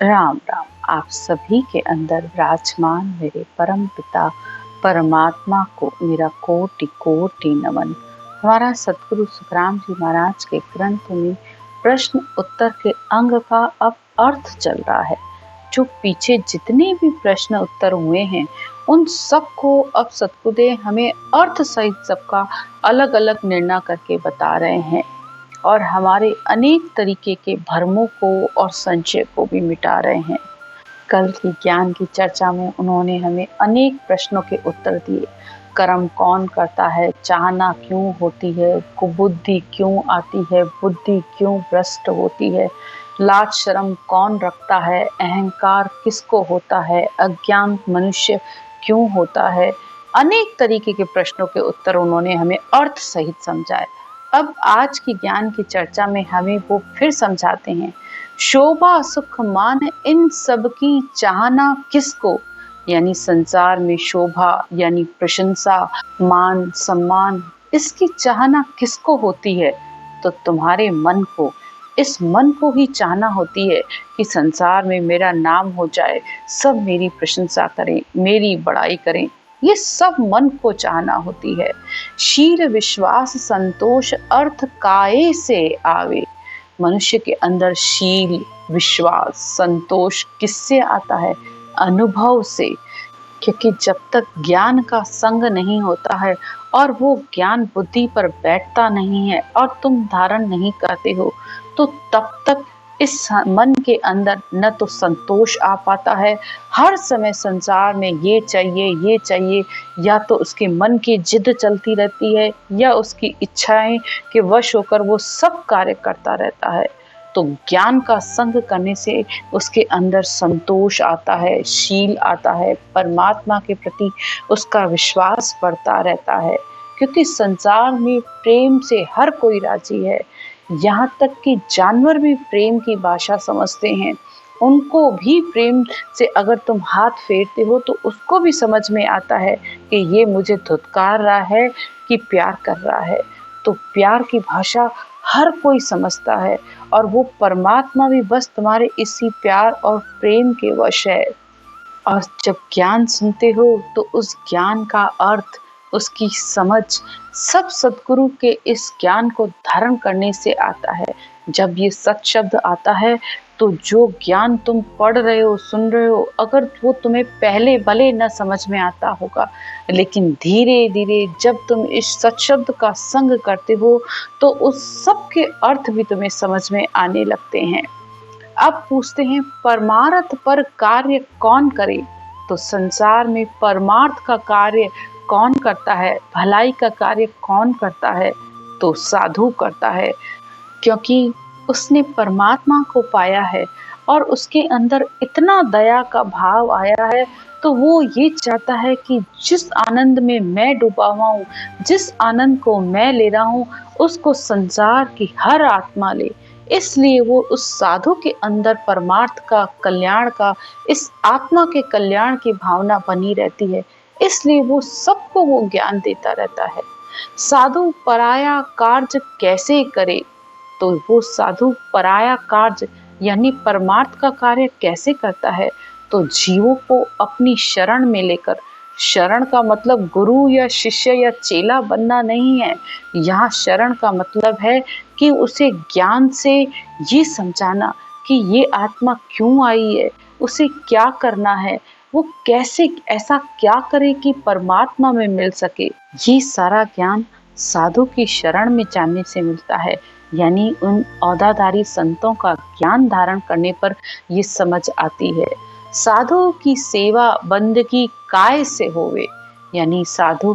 राम राम। आप सभी के अंदर विराजमान मेरे परम पिता परमात्मा को मेरा कोटि कोटि नमन। हमारा सतगुरु सुखराम जी महाराज के ग्रंथ में प्रश्न उत्तर के अंग का अब अर्थ चल रहा है। जो पीछे जितने भी प्रश्न उत्तर हुए हैं उन सबको अब सतगुरुदेव हमें अर्थ सहित सबका अलग अलग निर्णय करके बता रहे हैं और हमारे अनेक तरीके के भ्रमों को और संशय को भी मिटा रहे हैं। कल की ज्ञान की चर्चा में उन्होंने हमें अनेक प्रश्नों के उत्तर दिए। कर्म कौन करता है, चाहना क्यों होती है, कुबुद्धि क्यों आती है, बुद्धि क्यों भ्रष्ट होती है, लाज शर्म कौन रखता है, अहंकार किसको होता है, अज्ञान मनुष्य क्यों होता है। अनेक तरीके के प्रश्नों के उत्तर उन्होंने हमें अर्थ सहित समझाए। अब आज की ज्ञान की चर्चा में हमें वो फिर समझाते हैं। शोभा सुख मान इन सब की चाहना किसको, यानी संसार में शोभा यानी प्रशंसा, मान सम्मान, इसकी चाहना किसको होती है? तो तुम्हारे मन को, इस मन को ही चाहना होती है कि संसार में मेरा नाम हो जाए, सब मेरी प्रशंसा करें, मेरी बड़ाई करें। ये सब मन को चाहना होती है। शील विश्वास संतोष अर्थ काये से आवे। मनुष्य के अंदर शील विश्वास संतोष किससे आता है? अनुभव से। क्योंकि जब तक ज्ञान का संग नहीं होता है और वो ज्ञान बुद्धि पर बैठता नहीं है और तुम धारण नहीं करते हो, तो तब तक इस मन के अंदर न तो संतोष आ पाता है। हर समय संसार में ये चाहिए, या तो उसके मन की जिद चलती रहती है या उसकी इच्छाएं के वश होकर वो सब कार्य करता रहता है। तो ज्ञान का संग करने से उसके अंदर संतोष आता है, शील आता है, परमात्मा के प्रति उसका विश्वास बढ़ता रहता है। क्योंकि संसार में प्रेम से हर कोई राजी है। यहाँ तक कि जानवर भी प्रेम की भाषा समझते हैं। उनको भी प्रेम से अगर तुम हाथ फेरते हो तो उसको भी समझ में आता है कि ये मुझे धुतकार रहा है कि प्यार कर रहा है। तो प्यार की भाषा हर कोई समझता है और वो परमात्मा भी बस तुम्हारे इसी प्यार और प्रेम के वश है। और जब ज्ञान सुनते हो तो उस ज्ञान का अर्थ, उसकी समझ सब सद्गुरु के इस ज्ञान को धारण करने से आता है। जब ये सत शब्द आता है तो जो ज्ञान तुम पढ़ रहे हो, सुन रहे हो, अगर वो तुम्हें पहले भले न समझ में आता होगा, लेकिन धीरे धीरे जब तुम इस सत शब्द का संग करते हो तो उस सब के अर्थ भी तुम्हें समझ में आने लगते हैं। अब पूछते हैं परमार्थ पर कार्य कौन करे? तो संसार में परमार्थ का कार्य कौन करता है, भलाई का कार्य कौन करता है? तो साधु करता है। क्योंकि उसने परमात्मा को पाया है और उसके अंदर इतना दया का भाव आया है, तो वो ये चाहता है कि जिस आनंद में मैं डूबा हुआ हूँ, जिस आनंद को मैं ले रहा हूँ, उसको संसार की हर आत्मा ले। इसलिए वो उस साधु के अंदर परमार्थ का, कल्याण का, इस आत्मा के कल्याण की भावना बनी रहती है। इसलिए वो सबको वो ज्ञान देता रहता है। साधु पराया कार्य कैसे करे? तो वो साधु पराया कार्य यानी परमार्थ का कार्य कैसे करता है? तो जीवों को अपनी शरण में लेकर, शरण का मतलब गुरु या शिष्य या चेला बनना नहीं है। यहाँ शरण का मतलब है कि उसे ज्ञान से ये समझाना कि ये आत्मा क्यों आई है, उसे क्या करना है, वो कैसे ऐसा क्या करे कि परमात्मा में मिल सके। ये सारा ज्ञान साधु की शरण में जाने से मिलता है। यानी उन औदाधारी संतों का ज्ञान धारण करने पर ये समझ आती है। साधु की सेवा बंदगी काय से होवे? यानी साधु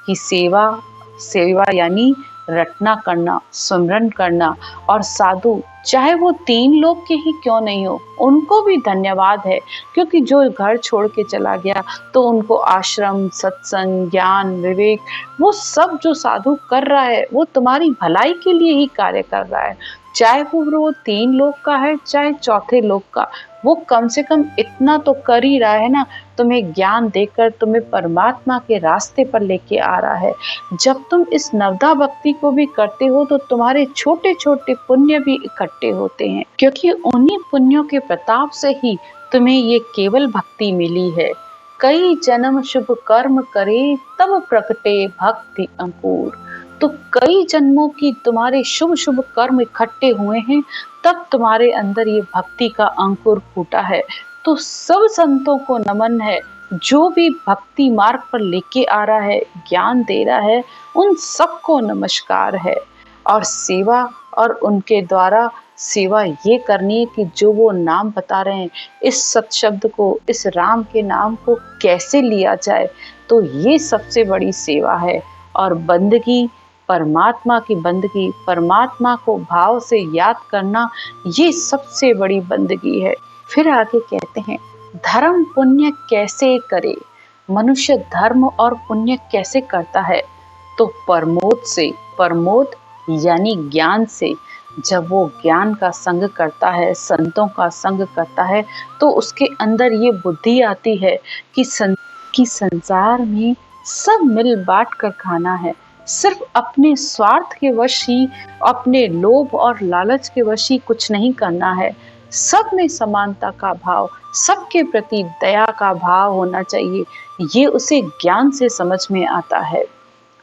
की सेवा, सेवा यानी रटना करना, सुमरन करना। और साधु चाहे वो 3 लोग के ही क्यों नहीं हो, उनको भी धन्यवाद है। क्योंकि जो घर छोड़ के चला गया तो उनको आश्रम, सत्संग, ज्ञान, विवेक, वो सब जो साधु कर रहा है वो तुम्हारी भलाई के लिए ही कार्य कर रहा है। चाहे वो 3 लोक का है चाहे चौथे लोक का, वो कम से कम इतना तो कर ही रहा है ना, तुम्हें ज्ञान देकर तुम्हें परमात्मा के रास्ते पर लेके आ रहा है। जब तुम इस नवदा भक्ति को भी करते हो तो तुम्हारे छोटे छोटे पुण्य भी इकट्ठे होते हैं, क्योंकि उन्हीं पुण्यों के प्रताप से ही तुम्हें ये केवल भक्ति मिली है। कई जन्म शुभ कर्म करे तब प्रकटे भक्ति अंकुर। तो कई जन्मों की तुम्हारे शुभ शुभ कर्म इकट्ठे हुए हैं, तब तुम्हारे अंदर ये भक्ति का अंकुर फूटा है। तो सब संतों को नमन है, जो भी भक्ति मार्ग पर लेके आ रहा है, ज्ञान दे रहा है, उन सबको नमस्कार है। और सेवा, और उनके द्वारा सेवा ये करनी है कि जो वो नाम बता रहे हैं, इस सत शब्द को, इस राम के नाम को कैसे लिया जाए, तो ये सबसे बड़ी सेवा है। और बंदगी, परमात्मा की बंदगी, परमात्मा को भाव से याद करना, ये सबसे बड़ी बंदगी है। फिर आगे कहते हैं, धर्म पुण्य कैसे करे। मनुष्य धर्म और पुण्य कैसे करता है, तो प्रमोद से। प्रमोद यानी ज्ञान से। जब वो ज्ञान का संग करता है, संतों का संग करता है, तो उसके अंदर ये बुद्धि आती है कि संसार में सब मिल बांट कर खाना है। सिर्फ अपने स्वार्थ के वश ही, अपने लोभ और लालच के वश ही कुछ नहीं करना है। सब में समानता का भाव, सबके प्रति दया का भाव होना चाहिए। ये उसे ज्ञान से समझ में आता है।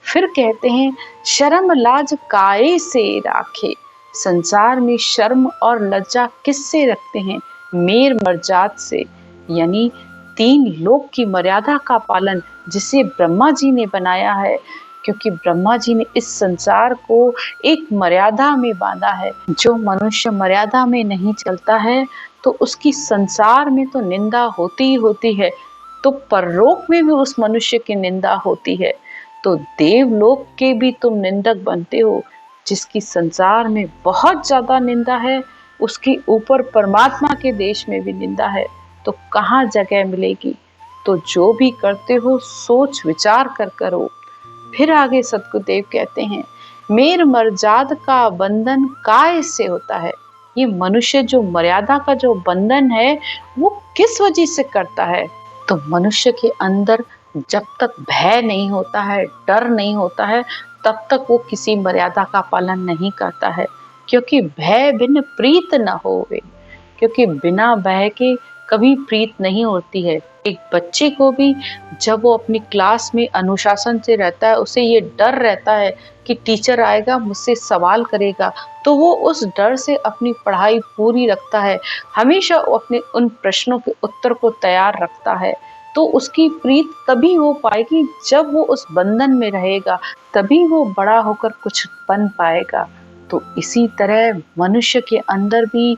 फिर कहते हैं, शर्म लाज काहे से राखे। संसार में शर्म और लज्जा किससे रखते हैं? मेर मर्जाद से, यानी 3 लोक की मर्यादा का पालन, जिसे ब्रह्मा जी ने बनाया है। क्योंकि ब्रह्मा जी ने इस संसार को एक मर्यादा में बांधा है। जो मनुष्य मर्यादा में नहीं चलता है, तो उसकी संसार में तो निंदा होती ही होती है, तो परलोक में भी उस मनुष्य की निंदा होती है। तो देवलोक के भी तुम निंदक बनते हो। जिसकी संसार में बहुत ज्यादा निंदा है, उसके ऊपर परमात्मा के देश में भी निंदा है, तो कहाँ जगह मिलेगी। तो जो भी करते हो सोच विचार कर करो। फिर आगे सतगुरुदेव कहते हैं, मेर मर्यादा का बंधन काय से होता है। ये मनुष्य जो मर्यादा का जो बंधन है, वो किस वजह से करता है? तो मनुष्य के अंदर जब तक भय नहीं होता है, डर नहीं होता है, तब तक वो किसी मर्यादा का पालन नहीं करता है। क्योंकि भय बिन प्रीत न होवे। क्योंकि बिना भय के कभी प्रीत नहीं होती है। एक बच्चे को भी जब वो अपनी क्लास में अनुशासन से रहता है, उसे ये डर रहता है कि टीचर आएगा, मुझसे सवाल करेगा, तो वो उस डर से अपनी पढ़ाई पूरी रखता है। हमेशा वो अपने उन प्रश्नों के उत्तर को तैयार रखता है। तो उसकी प्रीत तभी हो पाएगी जब वो उस बंधन में रहेगा, तभी वो बड़ा होकर कुछ बन पाएगा। तो इसी तरह मनुष्य के अंदर भी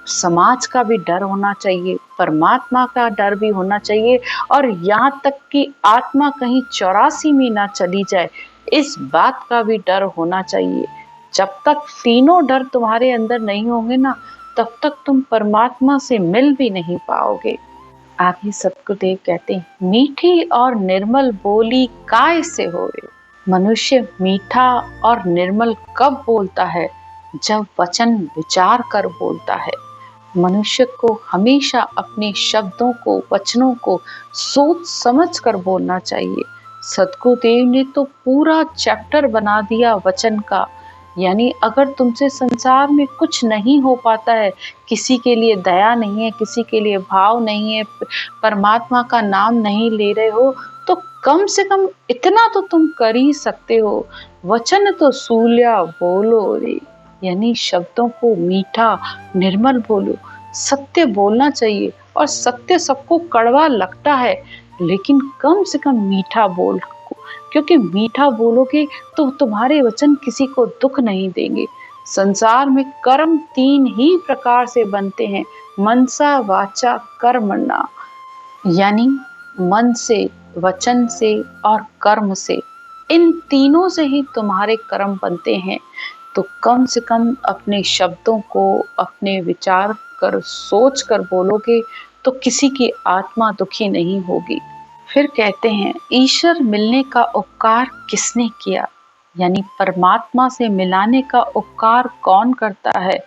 समाज का भी डर होना चाहिए, परमात्मा का डर भी होना चाहिए, और यहाँ तक कि आत्मा कहीं 84 में ना चली जाए, इस बात का भी डर होना चाहिए। जब तक तीनों डर तुम्हारे अंदर नहीं होंगे ना, तब तक तुम परमात्मा से मिल भी नहीं पाओगे। आगे सतगुरुदेव कहते हैं, मीठी और निर्मल बोली काय से होवे। मनुष्य मीठा और निर्मल कब बोलता है? जब वचन विचार कर बोलता है। मनुष्य को हमेशा अपने शब्दों को, वचनों को सोच समझ कर बोलना चाहिए। सतगुरुदेव ने तो पूरा चैप्टर बना दिया वचन का। यानी अगर तुमसे संसार में कुछ नहीं हो पाता है, किसी के लिए दया नहीं है, किसी के लिए भाव नहीं है, परमात्मा का नाम नहीं ले रहे हो, तो कम से कम इतना तो तुम कर ही सकते हो, वचन तो सूल्या बोलो रे। यानी शब्दों को मीठा निर्मल बोलो, सत्य बोलना चाहिए। और सत्य सबको कड़वा लगता है, लेकिन कम से कम मीठा बोल, क्योंकि मीठा बोलोगे तो तुम्हारे वचन किसी को दुख नहीं देंगे। संसार में कर्म 3 ही प्रकार से बनते हैं, मनसा वाचा कर्मणा, यानी मन से, वचन से और कर्म से। इन तीनों से ही तुम्हारे कर्म बनते हैं। तो कम से कम अपने शब्दों को अपने विचार कर, सोच कर बोलोगे तो किसी की आत्मा दुखी नहीं होगी। फिर कहते हैं, ईश्वर मिलने का उपकार किसने किया? यानी परमात्मा से मिलाने का उपकार कौन करता है?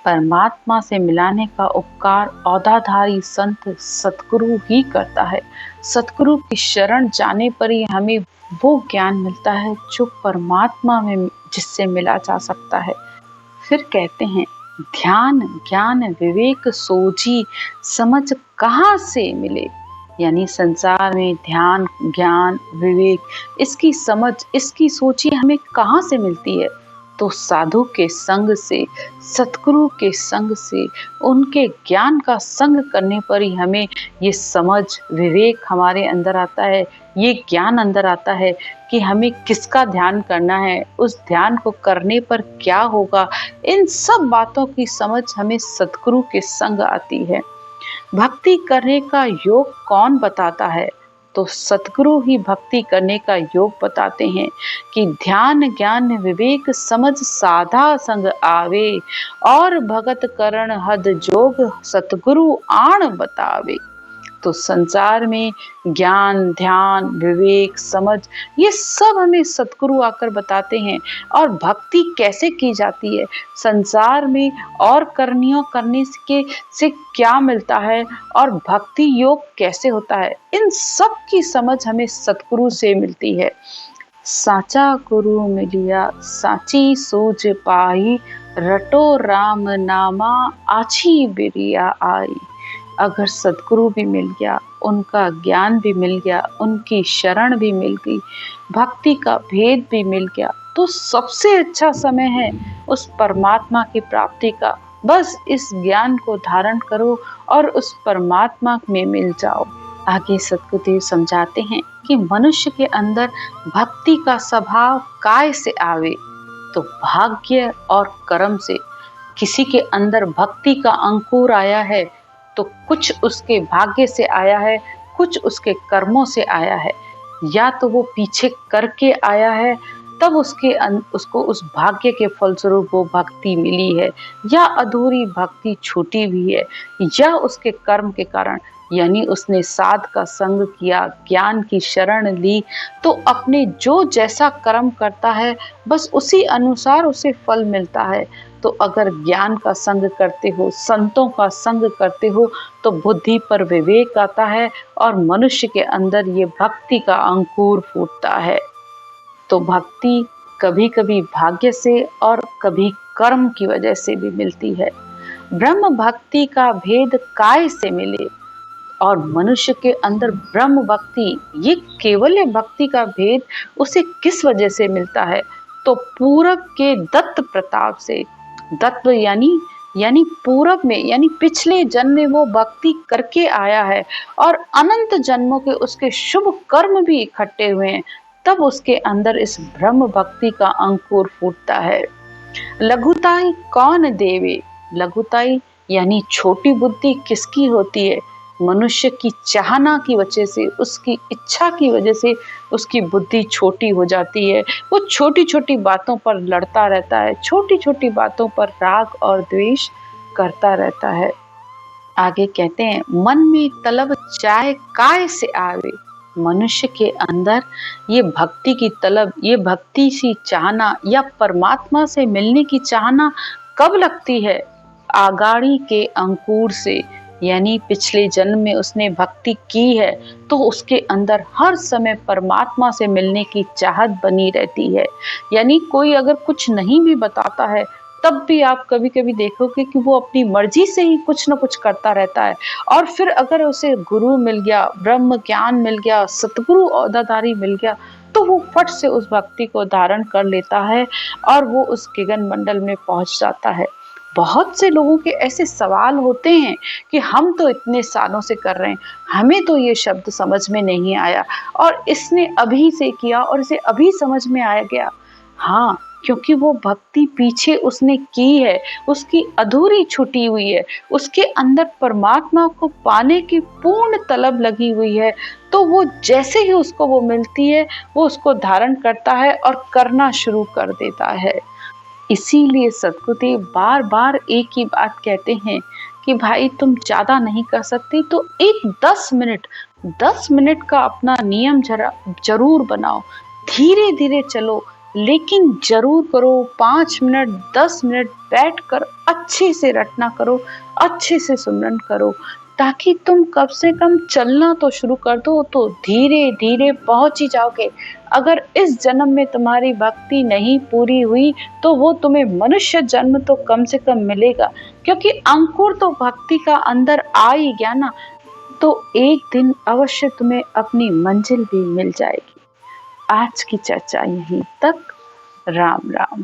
परमात्मा से मिलाने का उपकार औदाधारी संत सतगुरु ही करता है। सतगुरु की शरण जाने पर ही हमें वो ज्ञान मिलता है जो परमात्मा में जिससे मिला जा सकता है। फिर कहते हैं, ध्यान ज्ञान विवेक सोझी समझ कहाँ से मिले? यानी संसार में ध्यान ज्ञान विवेक इसकी समझ इसकी सोची हमें कहाँ से मिलती है? तो साधु के संग से, सतगुरु के संग से, उनके ज्ञान का संग करने पर ही हमें ये समझ विवेक हमारे अंदर आता है, ये ज्ञान अंदर आता है कि हमें किसका ध्यान करना है, उस ध्यान को करने पर क्या होगा। इन सब बातों की समझ हमें सतगुरु के संग आती है। भक्ति करने का योग कौन बताता है? तो सतगुरु ही भक्ति करने का योग बताते हैं कि ध्यान ज्ञान विवेक समझ साधा संग आवे और भगत करण हद जोग सतगुरु आण बतावे। तो संसार में ज्ञान ध्यान विवेक समझ ये सब हमें सतगुरु आकर बताते हैं। और भक्ति कैसे की जाती है, संसार में और करनियों करने से क्या मिलता है और भक्ति योग कैसे होता है, इन सब की समझ हमें सतगुरु से मिलती है। साचा गुरु मिलिया साची सोच पाई रटो राम नामा आछी बिरिया आई। अगर सतगुरु भी मिल गया, उनका ज्ञान भी मिल गया, उनकी शरण भी मिल गई, भक्ति का भेद भी मिल गया, तो सबसे अच्छा समय है उस परमात्मा की प्राप्ति का। बस इस ज्ञान को धारण करो और उस परमात्मा में मिल जाओ। आगे सतगुरुदेव समझाते हैं कि मनुष्य के अंदर भक्ति का स्वभाव काय से आवे? तो भाग्य और कर्म से। किसी के अंदर भक्ति का अंकुर आया है तो कुछ उसके भाग्य से आया है, कुछ उसके कर्मों से आया है। या तो वो पीछे करके आया है तब उसको उस भाग्य के फलस्वरूप वो भक्ति मिली है, या अधूरी भक्ति छूटी भी है, या उसके कर्म के कारण, यानी उसने साध का संग किया, ज्ञान की शरण ली, तो अपने जो जैसा कर्म करता है बस उसी अनुसार उसे फल मिलता है। तो अगर ज्ञान का संग करते हो, संतों का संग करते हो, तो बुद्धि पर विवेक आता है और मनुष्य के अंदर ये भक्ति का अंकुर फूटता है। तो भक्ति कभी कभी भाग्य से और कभी कर्म की वजह से भी मिलती है। ब्रह्म भक्ति का भेद काय से मिले? और मनुष्य के अंदर ब्रह्म भक्ति, ये केवल भक्ति का भेद उसे किस वजह से मिलता है? तो पूरब के दत्त प्रताप से। दत्त यानी पूरब में, यानी पिछले जन्म में वो भक्ति करके आया है और अनंत जन्मों के उसके शुभ कर्म भी इकट्ठे हुए हैं, तब उसके अंदर इस ब्रह्म भक्ति का अंकुर फूटता है। लघुताई कौन देवे? लघुताई यानी छोटी बुद्धि किसकी होती है? मनुष्य की चाहना की वजह से, उसकी इच्छा की वजह से उसकी बुद्धि छोटी हो जाती है। वो छोटी छोटी बातों पर लड़ता रहता है, छोटी छोटी बातों पर राग और द्वेष करता रहता है। आगे कहते हैं, मन में तलब चाहे काय से आवे? मनुष्य के अंदर ये भक्ति की तलब, ये भक्ति सी चाहना या परमात्मा से मिलने की चाहना कब लगती है? आगाड़ी के अंकुर से, यानी पिछले जन्म में उसने भक्ति की है तो उसके अंदर हर समय परमात्मा से मिलने की चाहत बनी रहती है। यानी कोई अगर कुछ नहीं भी बताता है तब भी आप कभी कभी देखोगे कि वो अपनी मर्जी से ही कुछ न कुछ करता रहता है। और फिर अगर उसे गुरु मिल गया, ब्रह्म ज्ञान मिल गया, सतगुरु औदाधारी मिल गया, तो वो फट से उस भक्ति को धारण कर लेता है और वो उस गगन मंडल में पहुंच जाता है। बहुत से लोगों के ऐसे सवाल होते हैं कि हम तो इतने सालों से कर रहे हैं, हमें तो ये शब्द समझ में नहीं आया, और इसने अभी से किया और इसे अभी समझ में आया गया। हाँ, क्योंकि वो भक्ति पीछे उसने की है, उसकी अधूरी छुटी हुई है, उसके अंदर परमात्मा को पाने की पूर्ण तलब लगी हुई है। तो वो जैसे ही उसको वो मिलती है, वो उसको धारण करता है और करना शुरू कर देता है। इसीलिए सतगुरुदेव बार बार एक ही बात कहते हैं कि भाई तुम ज्यादा नहीं कर सकते तो एक 10 मिनट का अपना नियम जरूर बनाओ, धीरे धीरे चलो, लेकिन जरूर करो। 5 मिनट 10 मिनट बैठकर अच्छे से रटना करो, अच्छे से सुमरन करो, ताकि तुम कम से कम चलना तो शुरू कर दो तो धीरे धीरे पहुंच ही जाओगे। अगर इस जन्म में तुम्हारी भक्ति नहीं पूरी हुई तो वो तुम्हें मनुष्य जन्म तो कम से कम मिलेगा, क्योंकि अंकुर तो भक्ति का अंदर आ ही गया ना। तो एक दिन अवश्य तुम्हें अपनी मंजिल भी मिल जाएगी। आज की चर्चा यहीं तक। राम राम।